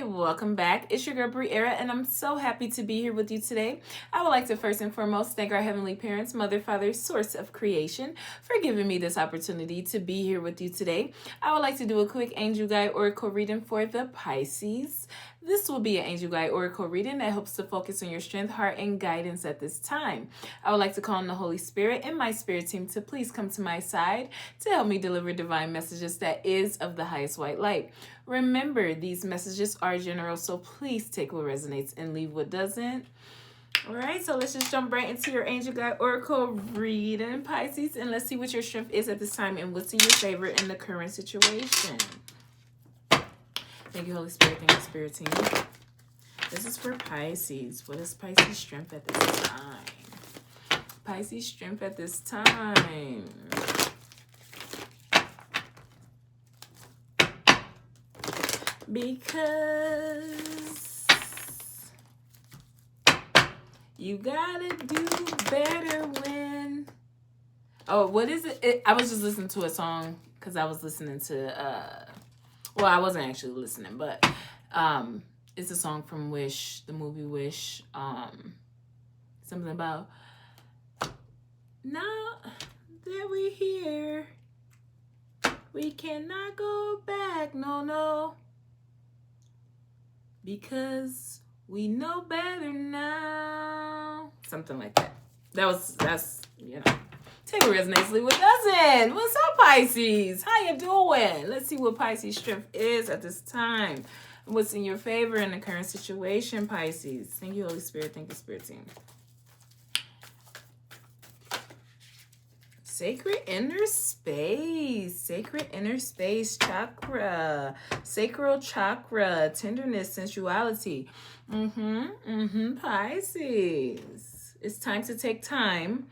welcome back. It's your girl Briera, and I'm so happy to be here with you today. I would like to first and foremost thank our Heavenly Parents, Mother, Father, Source of Creation, for giving me this opportunity to be here with you today. I would like to do a quick angel guide oracle reading for the Pisces. This will be an angel guide oracle reading that helps to focus on your strength, heart, and guidance at this time. I would like to call on the Holy Spirit and my spirit team to please come to my side to help me deliver divine messages that is of the highest white light. Remember, these messages are general, so please take what resonates and leave what doesn't. All right, so let's just jump right into your angel guide oracle reading, Pisces, and let's see what your strength is at this time and what's in your favor in the current situation. Thank you, Holy Spirit. Thank you, Spirit Team. This is for Pisces. What is Pisces' strength at this time? Pisces' strength at this time. Because you gotta do better when... Oh, what is it? I was just listening to a song because I was listening to... Well, I wasn't actually listening, but it's a song from Wish, the movie Wish. Something about, now that we're here, we cannot go back, no. Because we know better now. Something like that. That's, you know. Take what resonates, leave what doesn't. What's up, Pisces? How you doing? Let's see what Pisces' strength is at this time. What's in your favor in the current situation, Pisces? Thank you, Holy Spirit. Thank you, Spirit Team. Sacred inner space. Sacred inner space chakra. Sacral chakra. Tenderness, sensuality. Pisces. It's time to take time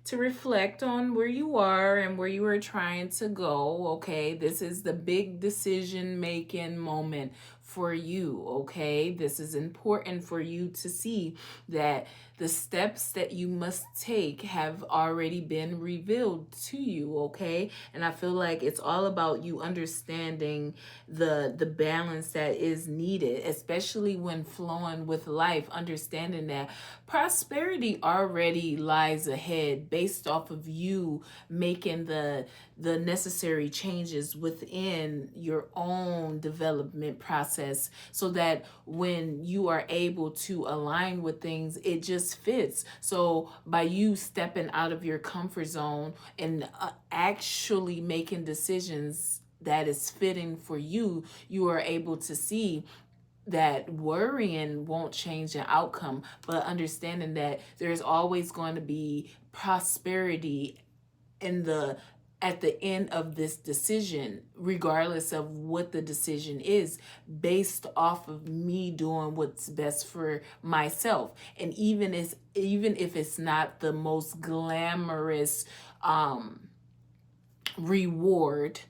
to reflect on where you are and where you are trying to go, okay? This is the big decision-making moment for you, okay? This is important for you to see that the steps that you must take have already been revealed to you, okay? And I feel like it's all about you understanding the balance that is needed, especially when flowing with life, understanding that prosperity already lies ahead based off of you making the necessary changes within your own development process, so that when you are able to align with things, it just fits. So by you stepping out of your comfort zone and actually making decisions that is fitting for you, you are able to see that worrying won't change the outcome, but understanding that there's always going to be prosperity at the end of this decision, regardless of what the decision is, based off of me doing what's best for myself. And even if it's not the most glamorous reward,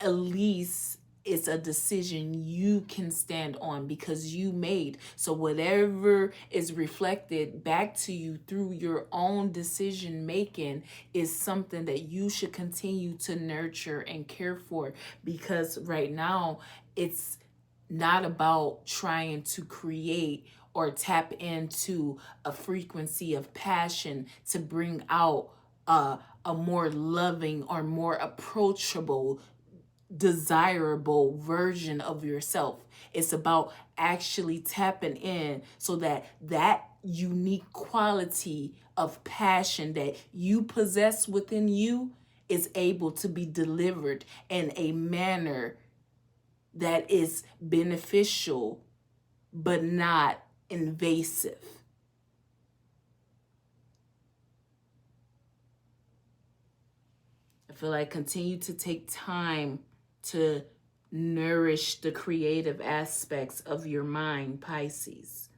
at least it's a decision you can stand on because you made. So whatever is reflected back to you through your own decision making is something that you should continue to nurture and care for, because right now it's not about trying to create or tap into a frequency of passion to bring out a more loving or more approachable, desirable version of yourself. It's about actually tapping in so that unique quality of passion that you possess within you is able to be delivered in a manner that is beneficial but not invasive. I feel like continue to take time to nourish the creative aspects of your mind, Pisces.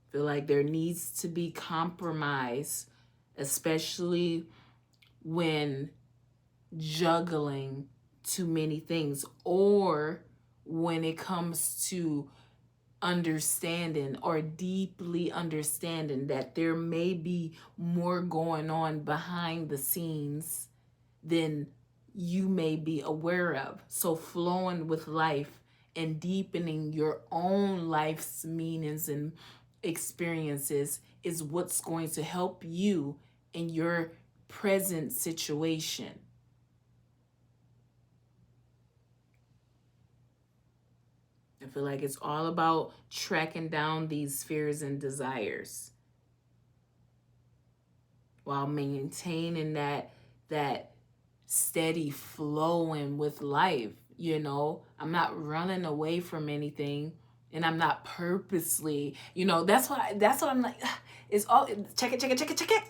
I feel like there needs to be compromise, especially when juggling too many things, or when it comes to understanding or deeply understanding that there may be more going on behind the scenes than you may be aware of. So flowing with life and deepening your own life's meanings and experiences is what's going to help you in your present situation. I feel like it's all about tracking down these fears and desires while maintaining that steady flowing with life. You know, I'm not running away from anything, and I'm not purposely, that's what I'm like. It's all check it,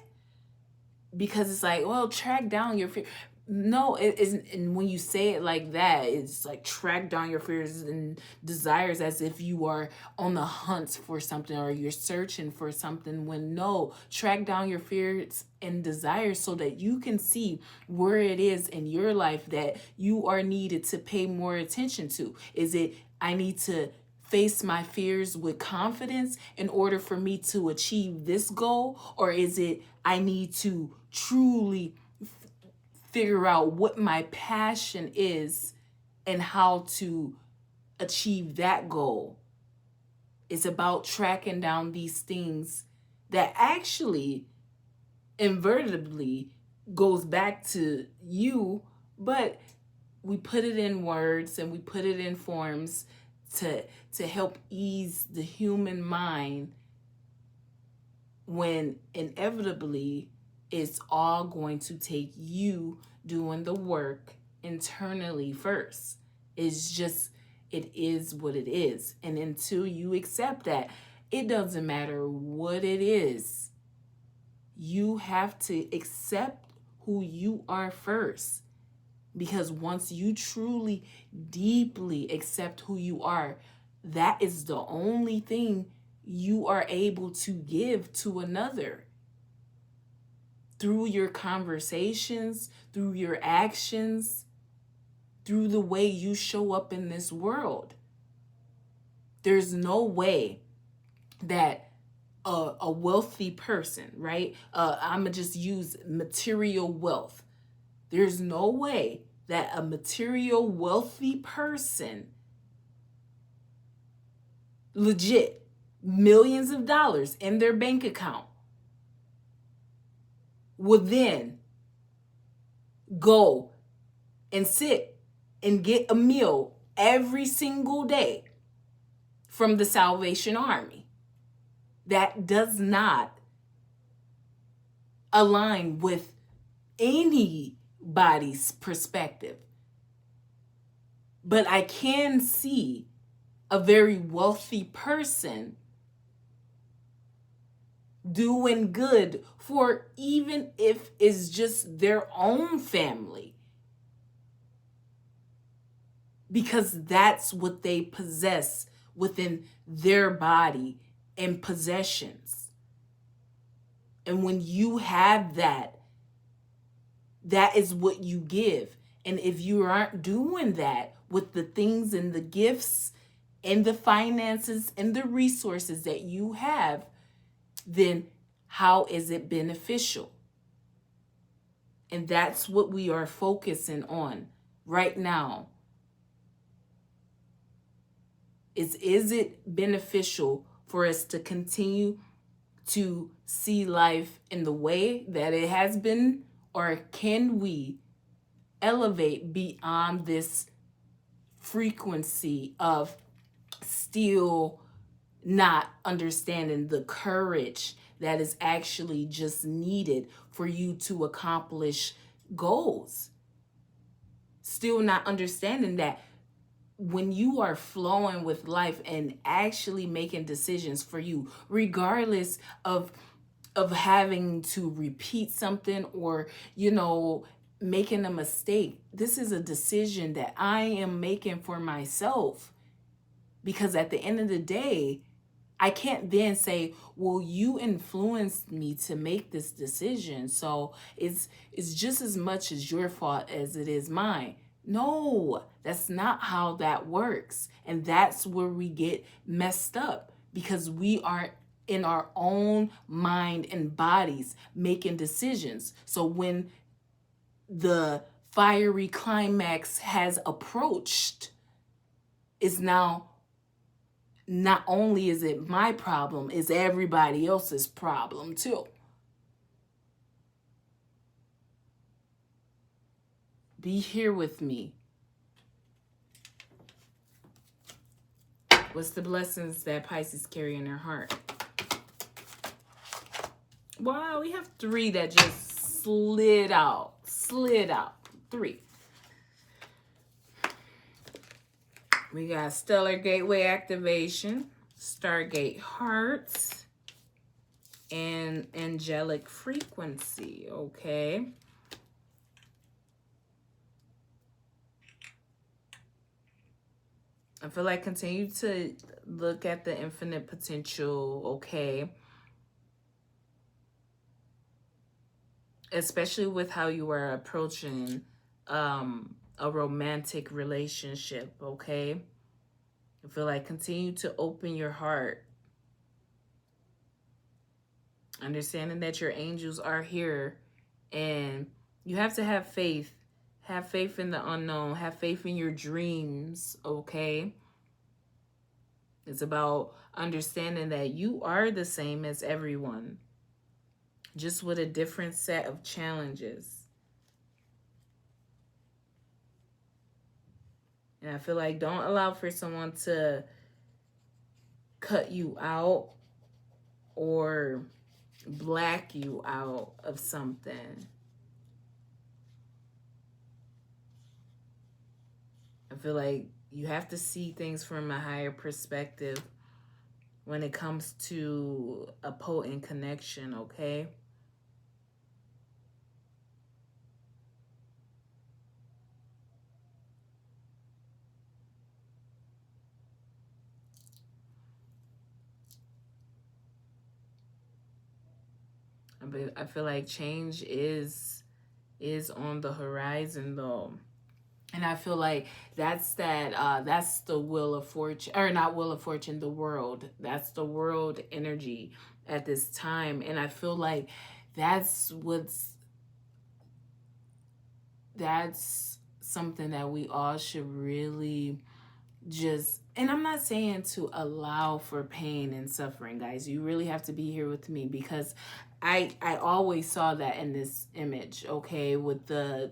because it's like, well, track down your fear. No, it isn't. And when you say it like that, it's like track down your fears and desires, as if you are on the hunt for something or you're searching for something. When no, track down your fears and desires so that you can see where it is in your life that you are needed to pay more attention to. Is it, I need to face my fears with confidence in order for me to achieve this goal? Or is it, I need to truly figure out what my passion is and how to achieve that goal? It's about tracking down these things that actually invertibly goes back to you, but we put it in words and we put it in forms to help ease the human mind, when inevitably it's all going to take you doing the work internally first. It's just, it is what it is. And until you accept that, it doesn't matter what it is. You have to accept who you are first. Because once you truly, deeply accept who you are, that is the only thing you are able to give to another. Through your conversations, through your actions, through the way you show up in this world. There's no way that a wealthy person, right? I'm going to just use material wealth. There's no way that a material wealthy person, legit, millions of dollars in their bank account, would then go and sit and get a meal every single day from the Salvation Army. That does not align with anybody's perspective. But I can see a very wealthy person doing good for, even if it's just their own family, because that's what they possess within their body and possessions. And when you have that, that is what you give. And if you aren't doing that with the things and the gifts and the finances and the resources that you have, then how is it beneficial? And that's what we are focusing on right now. Is it beneficial for us to continue to see life in the way that it has been, or can we elevate beyond this frequency of still not understanding the courage that is actually just needed for you to accomplish goals? Still not understanding that when you are flowing with life and actually making decisions for you, regardless of having to repeat something or, making a mistake, this is a decision that I am making for myself. Because at the end of the day, I can't then say, well, you influenced me to make this decision, so it's just as much as your fault as it is mine. No, that's not how that works. And that's where we get messed up, because we aren't in our own mind and bodies making decisions. So when the fiery climax has approached, is now not only is it my problem, it's everybody else's problem too. Be here with me. What's the blessings that Pisces carry in their heart? Wow, we have 3 that just slid out. 3. We got Stellar Gateway Activation, Stargate Hearts, and Angelic Frequency, okay? I feel like continue to look at the infinite potential, okay? Especially with how you are approaching a romantic relationship, okay? I feel like continue to open your heart. Understanding that your angels are here, and you have to have faith. Have faith in the unknown. Have faith in your dreams, okay? It's about understanding that you are the same as everyone, just with a different set of challenges. And I feel like don't allow for someone to cut you out or black you out of something. I feel like you have to see things from a higher perspective when it comes to a potent connection, okay? I feel like change is on the horizon though. And I feel like that's the wheel of fortune, or not wheel of fortune, the world. That's the world energy at this time. And I feel like that's something that we all should really just, and I'm not saying to allow for pain and suffering, guys. You really have to be here with me, because I always saw that in this image, okay, with the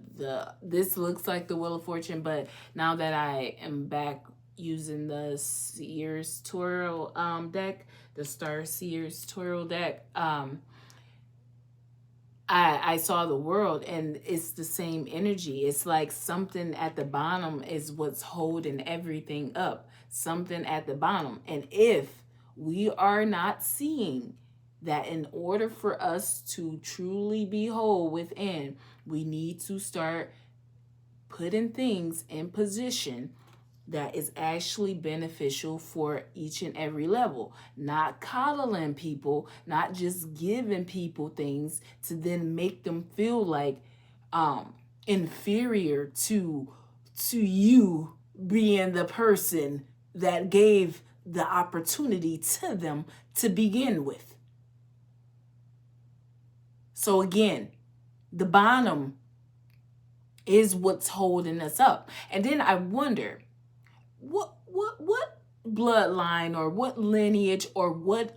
this looks like the Wheel of Fortune, but now that I am back using the Seers Tarot deck, the Star Seers Tarot deck, I saw the world, and it's the same energy. It's like something at the bottom is what's holding everything up. Something at the bottom. And if we are not seeing that, in order for us to truly be whole within, we need to start putting things in position that is actually beneficial for each and every level. Not coddling people, not just giving people things to then make them feel like inferior to you being the person that gave the opportunity to them to begin with. So again, the bottom is what's holding us up. And then I wonder, what bloodline or what lineage or what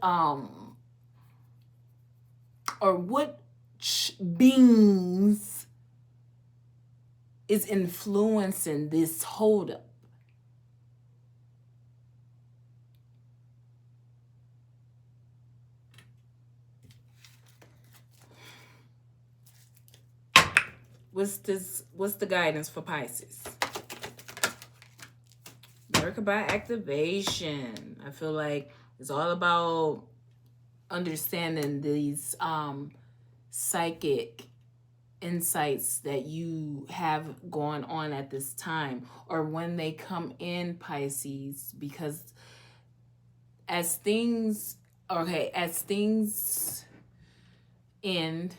beings is influencing this holdup? What's the guidance for Pisces? Merkaba activation. I feel like it's all about understanding these psychic insights that you have going on at this time, or when they come in, Pisces, because as things end,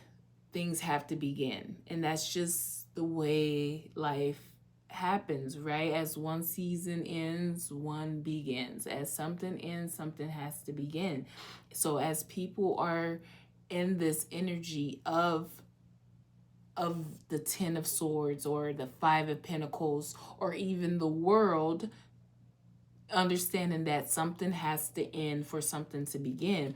things have to begin. And that's just the way life happens, right? As one season ends, one begins. As something ends, something has to begin. So as people are in this energy of of the Ten of Swords or the Five of Pentacles or even the World, understanding that something has to end for something to begin.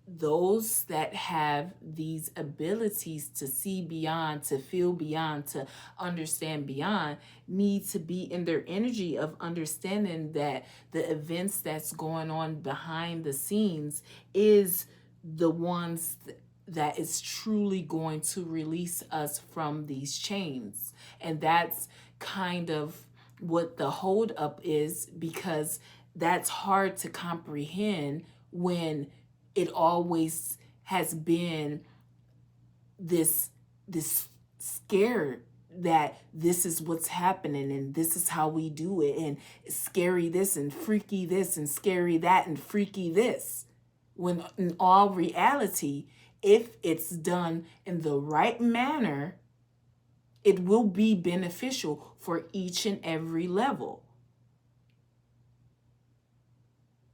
Those that have these abilities to see beyond, to feel beyond, to understand beyond, need to be in their energy of understanding that the events that's going on behind the scenes is the ones that is truly going to release us from these chains. And that's kind of what the hold up is, because that's hard to comprehend when it always has been this scare that this is what's happening and this is how we do it, and scary this and freaky this and scary that and freaky this, when in all reality, if it's done in the right manner, it will be beneficial for each and every level.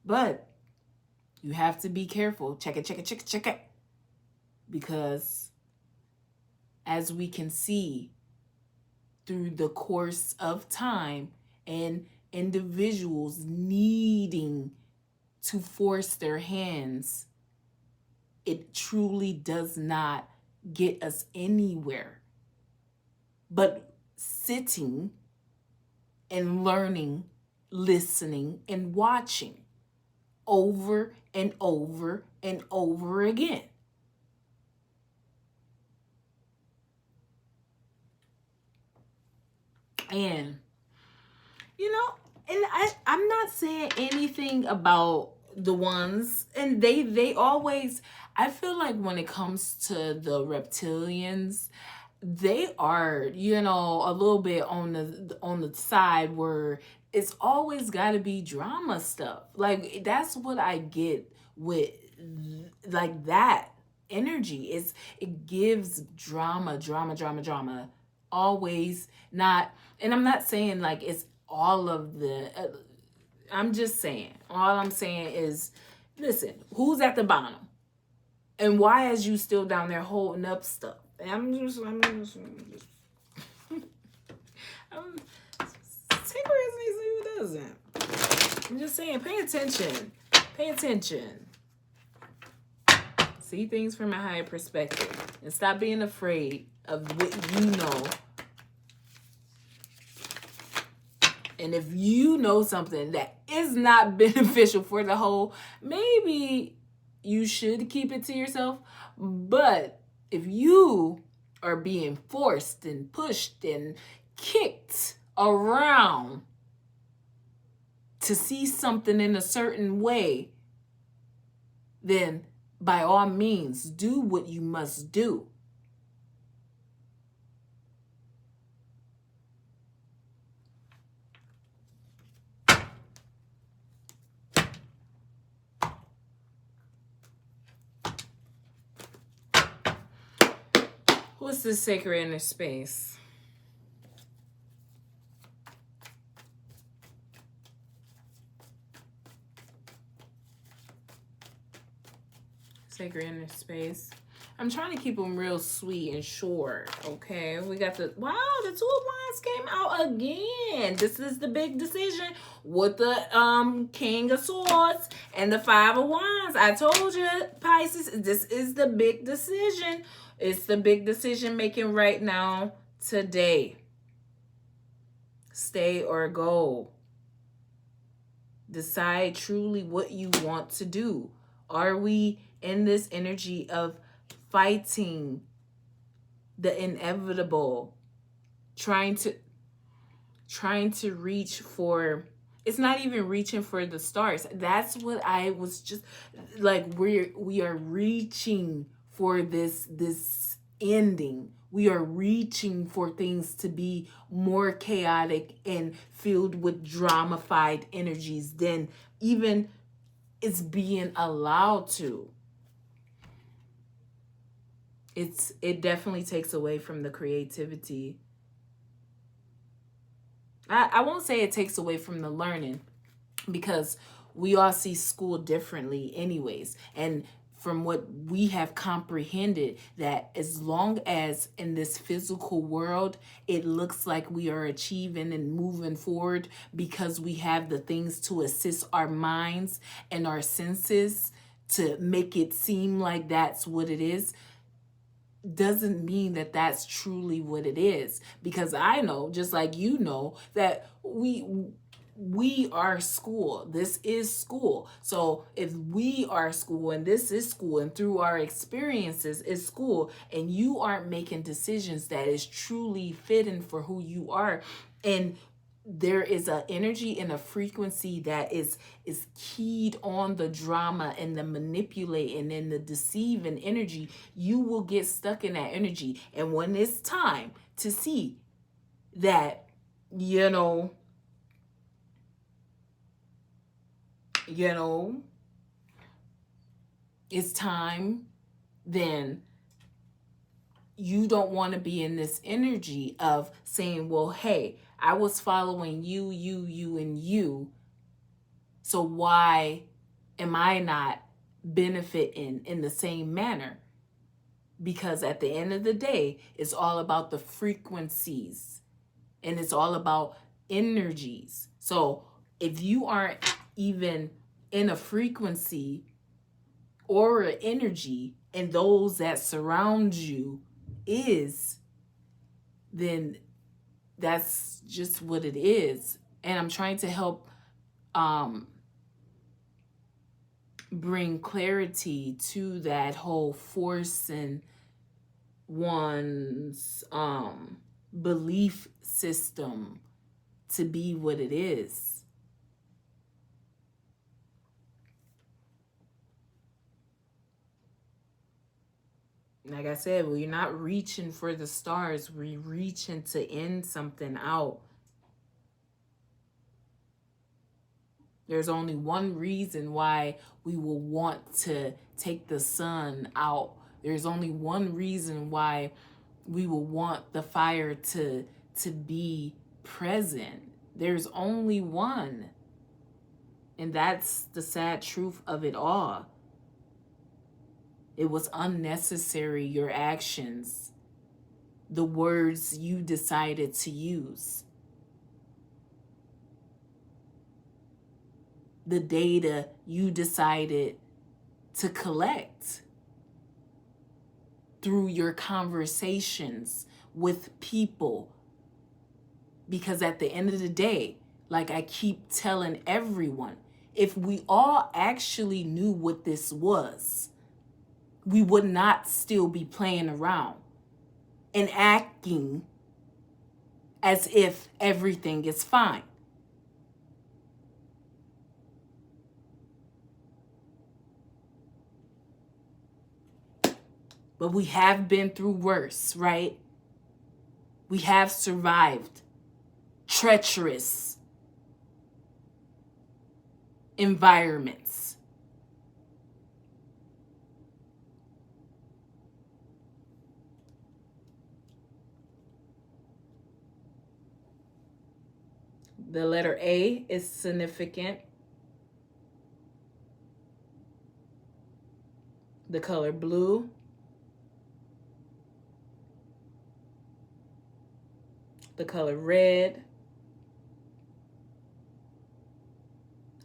But you have to be careful. Check it. Because as we can see through the course of time and individuals needing to force their hands, it truly does not get us anywhere. But sitting and learning, listening and watching over and over and over again. And, and I'm not saying anything about the ones, and they always, I feel like when it comes to the reptilians, they are, a little bit on the side where it's always got to be drama stuff. Like, that's what I get with like that energy. It gives drama always. Not, and I'm not saying like it's all of the I'm just saying, all I'm saying is, listen, who's at the bottom and why is you still down there holding up stuff? I'm just take risks, who doesn't? I'm just saying, pay attention. See things from a higher perspective and stop being afraid of what you know. And if you know something that is not beneficial for the whole, maybe you should keep it to yourself. But if you are being forced and pushed and kicked around to see something in a certain way, then by all means, do what you must do. What's the sacred inner space? Sacred inner space. I'm trying to keep them real sweet and short, okay? We got the, wow, the Two of Wands came out again. This is the big decision with the King of Swords and the Five of Wands. I told you, Pisces, this is the big decision. It's the big decision making right now, today. Stay or go. Decide truly what you want to do. Are we in this energy of fighting the inevitable, trying to reach for, it's not even reaching for the stars. That's what I was just like, we are reaching for this ending. We are reaching for things to be more chaotic and filled with dramified energies than even it's being allowed to. It definitely takes away from the creativity. I won't say it takes away from the learning, because we all see school differently anyways. And from what we have comprehended, that as long as in this physical world it looks like we are achieving and moving forward because we have the things to assist our minds and our senses to make it seem like that's what it is, doesn't mean that that's truly what it is. Because I know, just like you know, that we are school. This is school. So if we are school and this is school, and through our experiences is school, and you aren't making decisions that is truly fitting for who you are, and there is an energy and a frequency that is keyed on the drama and the manipulating and the deceiving energy, you will get stuck in that energy. And when it's time to see that, you know, it's time, then you don't want to be in this energy of saying, well, hey, I was following you, and you. So why am I not benefiting in the same manner? Because at the end of the day, it's all about the frequencies and it's all about energies. So if you aren't even in a frequency or an energy, and those that surround you is, then that's just what it is. And I'm trying to help bring clarity to that whole forcing one's belief system to be what it is. Like I said, we're not reaching for the stars. We're reaching to end something out. There's only one reason why we will want to take the sun out. There's only one reason why we will want the fire to be present. There's only one. And that's the sad truth of it all. It was unnecessary, your actions, the words you decided to use, the data you decided to collect through your conversations with people. Because at the end of the day, like I keep telling everyone, if we all actually knew what this was, we would not still be playing around and acting as if everything is fine. But we have been through worse, right? We have survived treacherous environments. The letter A is significant. The color blue. The color red.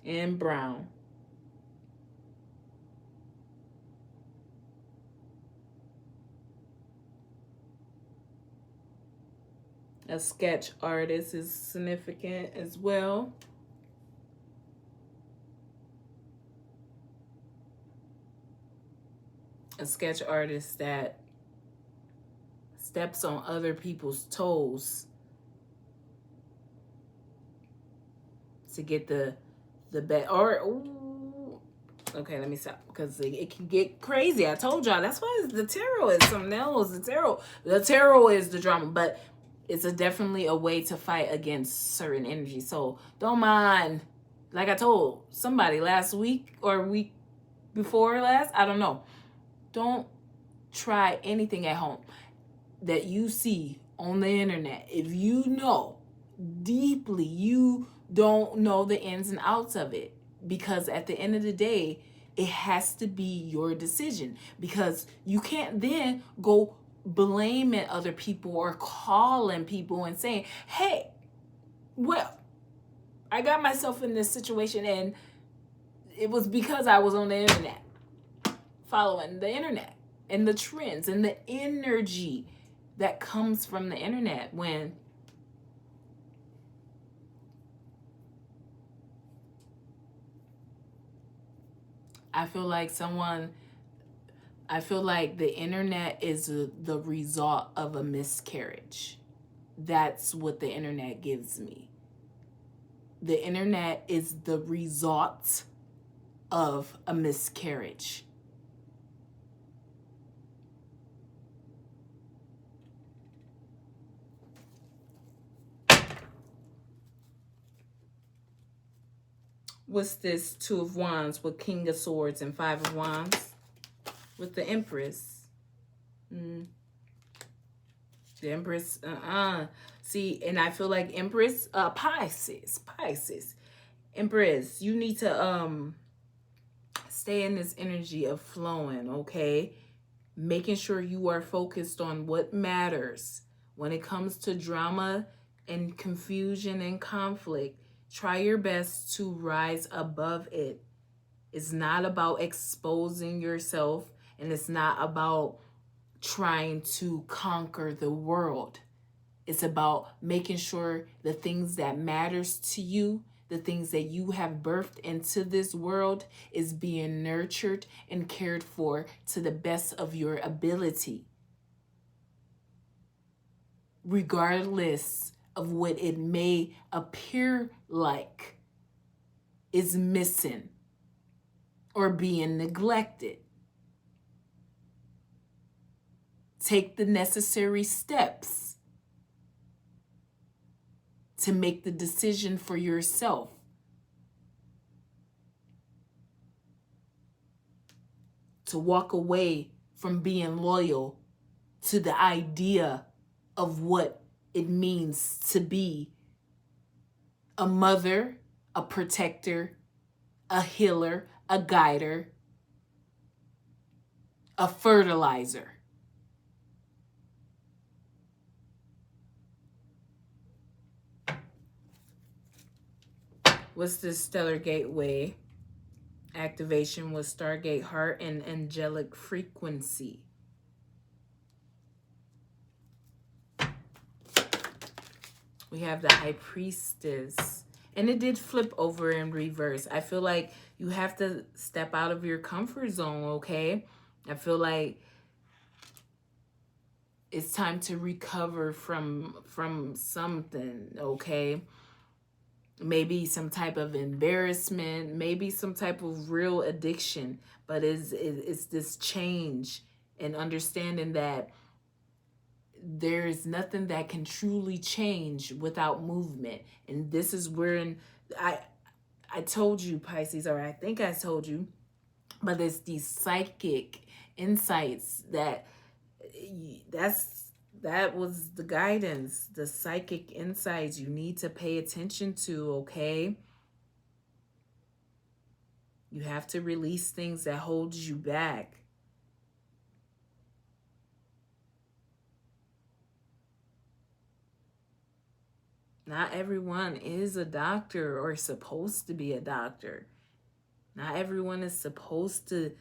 And brown. A sketch artist is significant as well. A sketch artist that steps on other people's toes to get the best. Or, ooh, okay, let me stop because it can get crazy. I told y'all, that's why the tarot is something else. The tarot is the drama, but it's definitely a way to fight against certain energy. So don't mind, like I told somebody last week or week before last, I don't know. Don't try anything at home that you see on the internet. If you know deeply, you don't know the ins and outs of it. Because at the end of the day, It has to be your decision, because you can't then go blaming other people or calling people and saying, hey, well, I got myself in this situation and it was because I was on the internet, following the internet and the trends and the energy that comes from the internet. When I feel like the internet is the result of a miscarriage. That's what the internet gives me. The internet is the result of a miscarriage. What's this? Two of Wands with King of Swords and Five of Wands with the Empress. The Empress, See, and I feel like Empress, Pisces. Empress, you need to stay in this energy of flowing, okay? Making sure you are focused on what matters. When it comes to drama and confusion and conflict, try your best to rise above it. It's not about exposing yourself, and it's not about trying to conquer the world. It's about making sure the things that matters to you, the things that you have birthed into this world, is being nurtured and cared for to the best of your ability, regardless of what it may appear like is missing or being neglected. Take the necessary steps to make the decision for yourself. To walk away from being loyal to the idea of what it means to be a mother, a protector, a healer, a guider, a fertilizer. What's this stellar gateway? Activation with Stargate Heart and angelic frequency. We have the High Priestess. And it did flip over in reverse. I feel like you have to step out of your comfort zone, okay? I feel like it's time to recover from something, okay? Maybe some type of embarrassment, maybe some type of real addiction, but it's this change and understanding that there is nothing that can truly change without movement. And this is where I told you, Pisces, or I think I told you, but it's these psychic insights that was the guidance, the psychic insights you need to pay attention to, okay? You have to release things that hold you back. Not everyone is a doctor or supposed to be a doctor. Not everyone is supposed to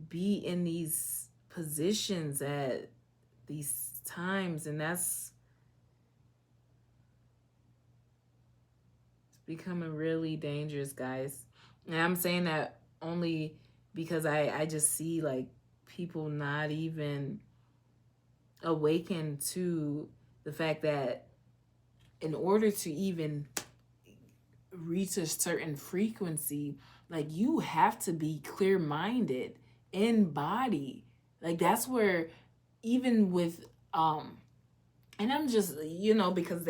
be in these positions at these times, and that's becoming really dangerous, guys. And I'm saying that only because I just see like people not even awaken to the fact that in order to even reach a certain frequency, like you have to be clear-minded in body. Like that's where even with and I'm just, because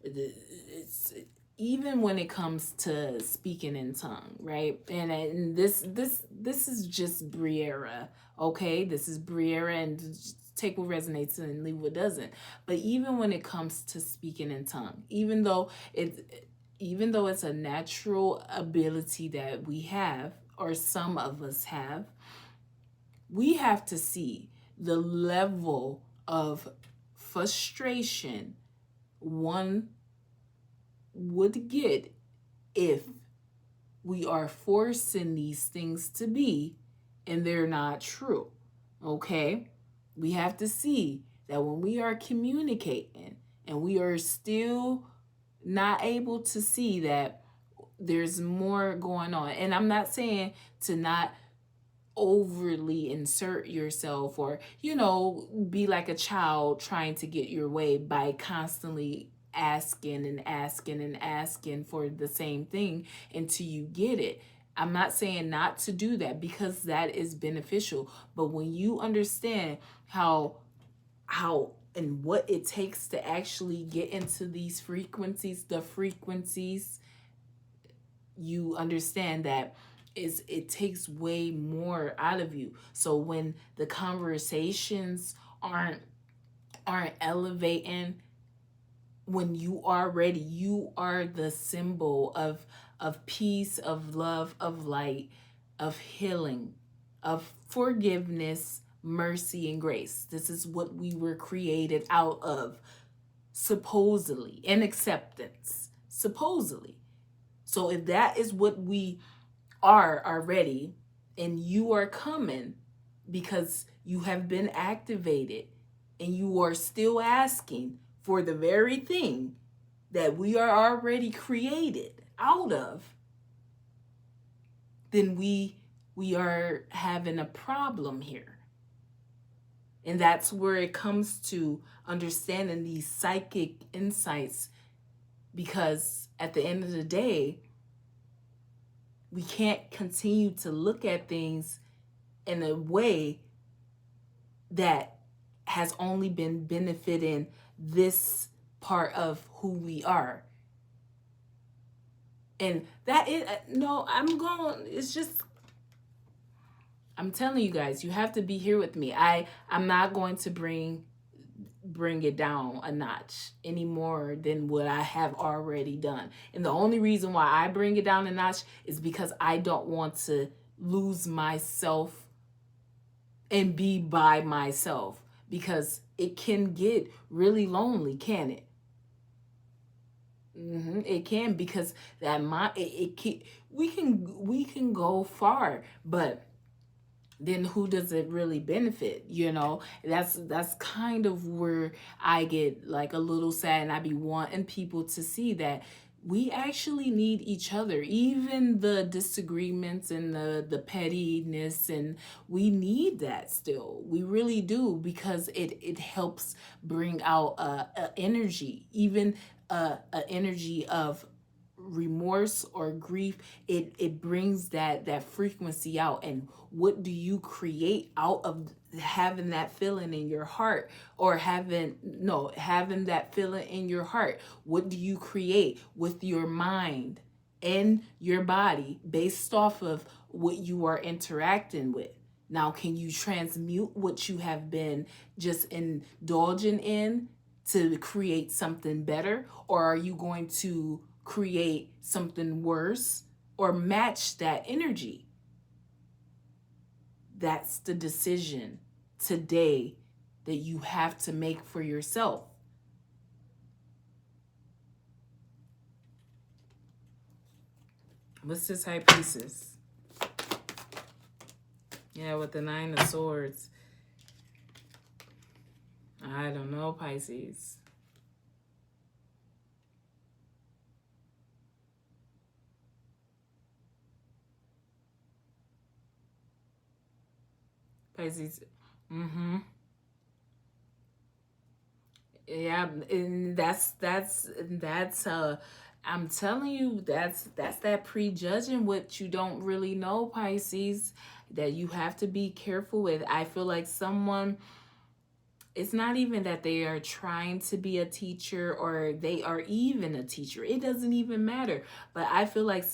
it's even when it comes to speaking in tongue, right? And this is just Briera, okay? This is Briera, and take what resonates and leave what doesn't. But even when it comes to speaking in tongue, even though it's a natural ability that we have, or some of us have, we have to see the level of frustration one would get if we are forcing these things to be and they're not true. Okay? We have to see that when we are communicating and we are still not able to see that there's more going on. And I'm not saying to not overly insert yourself or, be like a child trying to get your way by constantly asking and asking and asking for the same thing until you get it. I'm not saying not to do that because that is beneficial, but when you understand how and what it takes to actually get into these frequencies, you understand that it takes way more out of you. So when the conversations aren't elevating, when you are ready, you are the symbol of peace, of love, of light, of healing, of forgiveness, mercy, and grace. This is what we were created out of, supposedly, and acceptance, supposedly. So if that is what we are already, and you are coming because you have been activated and you are still asking for the very thing that we are already created out of, then we are having a problem here. And that's where it comes to understanding these psychic insights, because at the end of the day, we can't continue to look at things in a way that has only been benefiting this part of who we are. And that is, no, I'm telling you guys, you have to be here with me. I'm not going to bring it down a notch any more than what I have already done. And the only reason why I bring it down a notch is because I don't want to lose myself and be by myself, because it can get really lonely, can it? It can, because that we can go far, but then who does it really benefit? That's kind of where I get like a little sad, and I be wanting people to see that we actually need each other, even the disagreements and the pettiness, and we need that still. We really do, because it helps bring out a energy, even a energy of remorse or grief. It brings that frequency out. And what do you create out of having that feeling in your heart, or having that feeling in your heart? What do you create with your mind and your body based off of what you are interacting with? Now, can you transmute what you have been just indulging in to create something better, or are you going to create something worse or match that energy? That's the decision today that you have to make for yourself. What's this High Priestess? Yeah, with the Nine of Swords. I don't know, Pisces. Pisces. Yeah, and that's I'm telling you, that's that prejudging what you don't really know, Pisces, that you have to be careful with. I feel like someone it's not even that they are trying to be a teacher or they are even a teacher. It doesn't even matter. But I feel like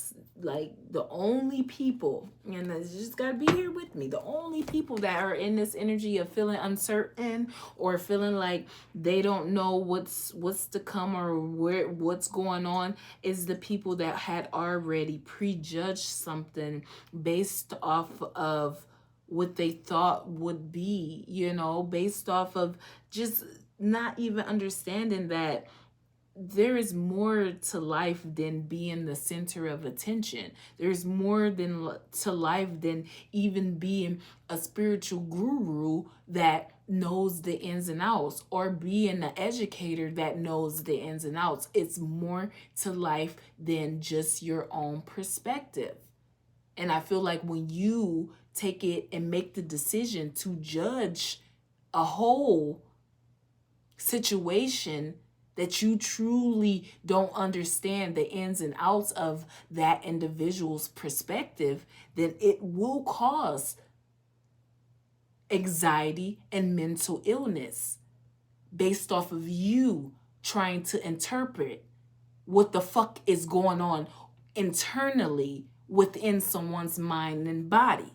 the only people, and it's just gotta be here with me, the only people that are in this energy of feeling uncertain or feeling like they don't know what's to come or what's going on is the people that had already prejudged something based off of what they thought would be, based off of just not even understanding that there is more to life than being the center of attention. There's more to life than even being a spiritual guru that knows the ins and outs or being an educator that knows the ins and outs. It's more to life than just your own perspective. And I feel like when you take it and make the decision to judge a whole situation that you truly don't understand the ins and outs of that individual's perspective, then it will cause anxiety and mental illness based off of you trying to interpret what the fuck is going on internally within someone's mind and body.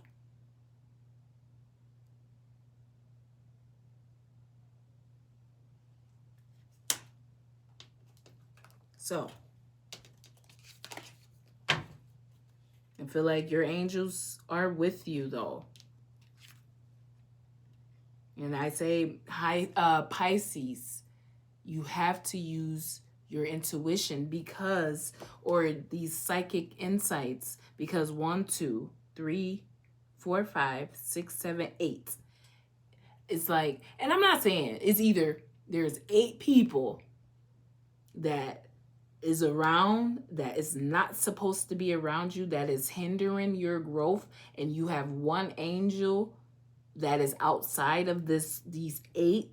So, I feel like your angels are with you though. And I say, Pisces, you have to use your intuition or these psychic insights, because 1, 2, 3, 4, 5, 6, 7, 8. It's like, and I'm not saying it's either there's 8 people that is around that is not supposed to be around you, that is hindering your growth, and you have one angel that is outside of these 8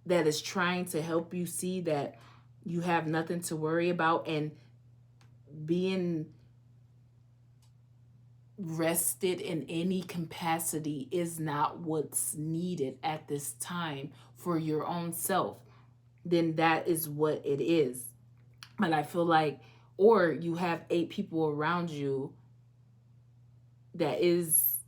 that is trying to help you see that you have nothing to worry about, and being rested in any capacity is not what's needed at this time for your own self, then that is what it is. But I feel like, or you have 8 people around you that is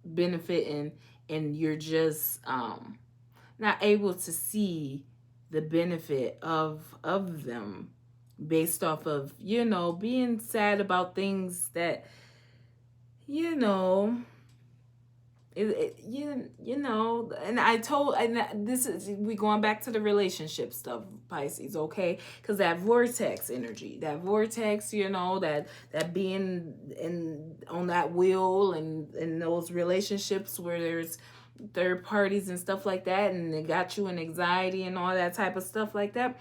benefiting, and you're just not able to see the benefit of them based off of, being sad about things that, and this is, we going back to the relationship stuff, Pisces, okay? Because that vortex energy, that being on that wheel and in those relationships where there's third parties and stuff like that, and it got you in anxiety and all that type of stuff like that.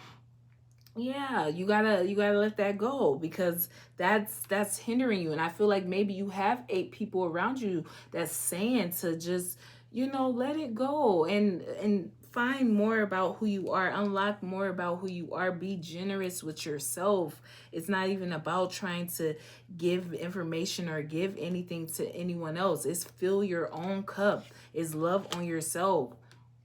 Yeah, you gotta let that go, because that's hindering you. And I feel like maybe you have 8 people around you that's saying to just, let it go and find more about who you are, unlock more about who you are, be generous with yourself. It's not even about trying to give information or give anything to anyone else. It's fill your own cup. It's love on yourself.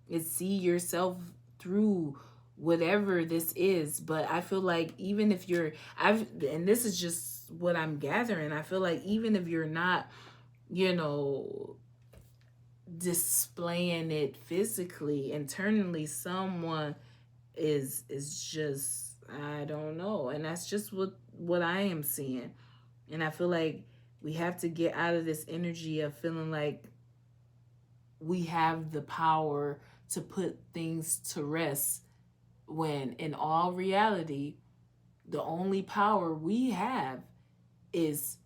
It's see yourself through whatever this is. But I feel like even if and this is just what I'm gathering, I feel like even if you're not, displaying it physically, internally, someone is just, I don't know. And that's just what I am seeing. And I feel like we have to get out of this energy of feeling like we have the power to put things to rest, when in all reality, the only power we have is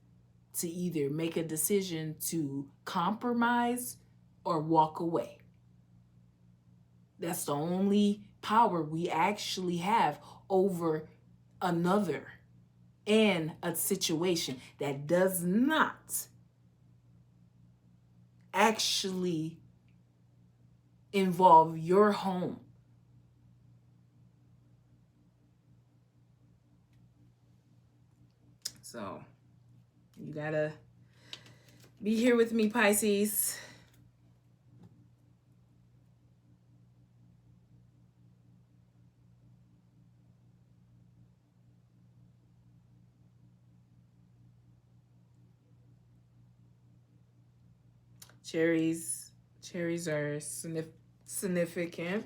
to either make a decision to compromise or walk away. That's the only power we actually have over another and a situation that does not actually involve your home. So you gotta be here with me, Pisces. Cherries are significant.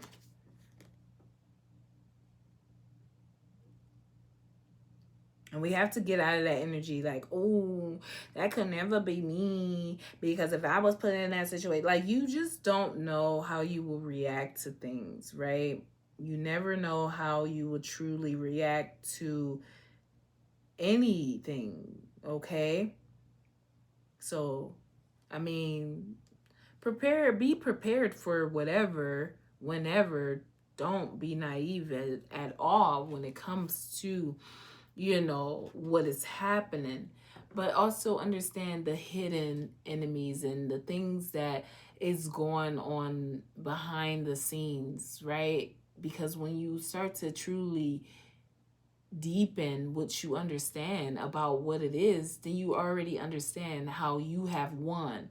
And we have to get out of that energy like, oh, that could never be me. Because if I was put in that situation, like, you just don't know how you will react to things, right? You never know how you will truly react to anything, okay? So, I mean, be prepared for whatever, whenever. Don't be naive at all when it comes to what is happening, but also understand the hidden enemies and the things that is going on behind the scenes, right? Because when you start to truly deepen what you understand about what it is, then you already understand how you have won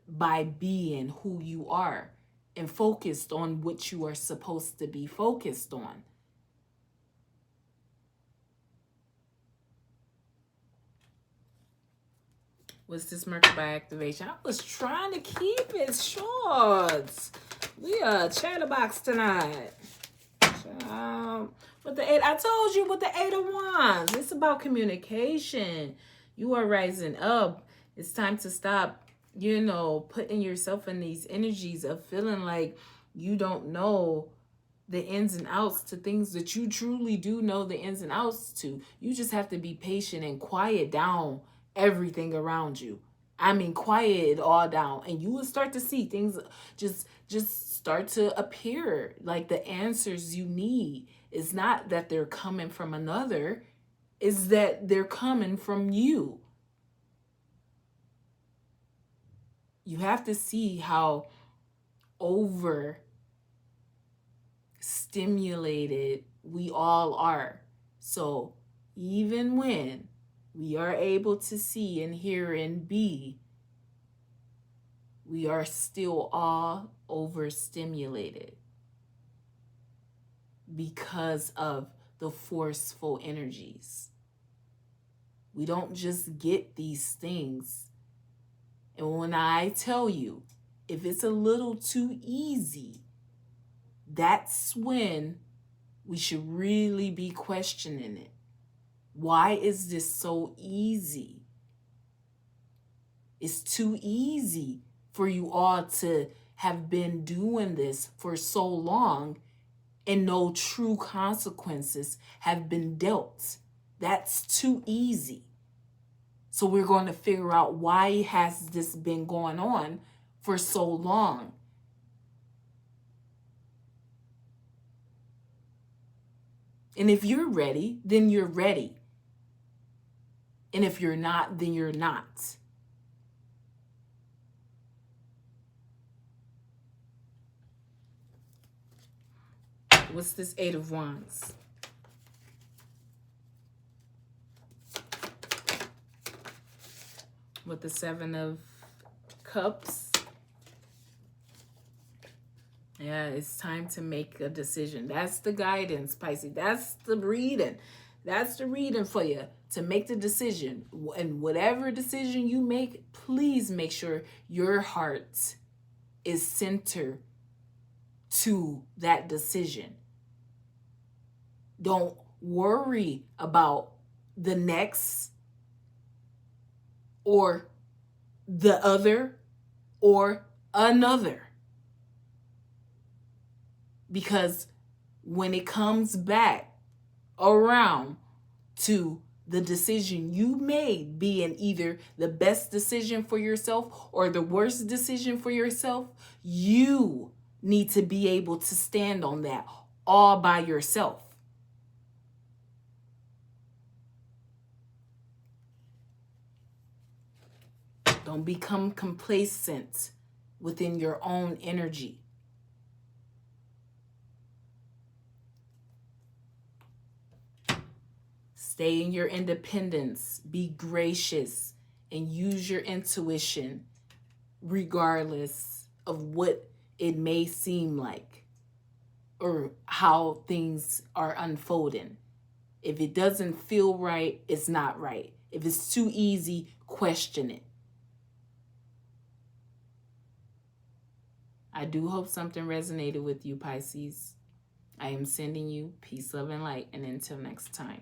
by being who you are and focused on what you are supposed to be focused on. What's this Mercury activation? I was trying to keep it short. We are a chatterbox tonight. With the 8, I told you with the 8 of Wands, it's about communication. You are rising up. It's time to stop, putting yourself in these energies of feeling like you don't know the ins and outs to things that you truly do know the ins and outs to. You just have to be patient and quiet down everything around you. I mean, quiet it all down, and you will start to see things just start to appear. Like the answers you need is not that they're coming from another, is that they're coming from you. You have to see how over stimulated we all are. So even when we are able to see and hear and be, we are still all overstimulated because of the forceful energies. We don't just get these things. And when I tell you, if it's a little too easy, that's when we should really be questioning it. Why is this so easy? It's too easy for you all to have been doing this for so long and no true consequences have been dealt. That's too easy. So we're going to figure out, why has this been going on for so long? And if you're ready, then you're ready. And if you're not, then you're not. What's this 8 of Wands? With the 7 of Cups. Yeah, it's time to make a decision. That's the guidance, Pisces. That's the reading. That's the reading for you, to make the decision. And whatever decision you make, please make sure your heart is centered to that decision. Don't worry about the next or the other or another. Because when it comes back around to the decision you made being either the best decision for yourself or the worst decision for yourself, you need to be able to stand on that all by yourself. Don't become complacent within your own energy. Stay in your independence. Be gracious and use your intuition regardless of what it may seem like or how things are unfolding. If it doesn't feel right, it's not right. If it's too easy, question it. I do hope something resonated with you, Pisces. I am sending you peace, love, and light. And until next time.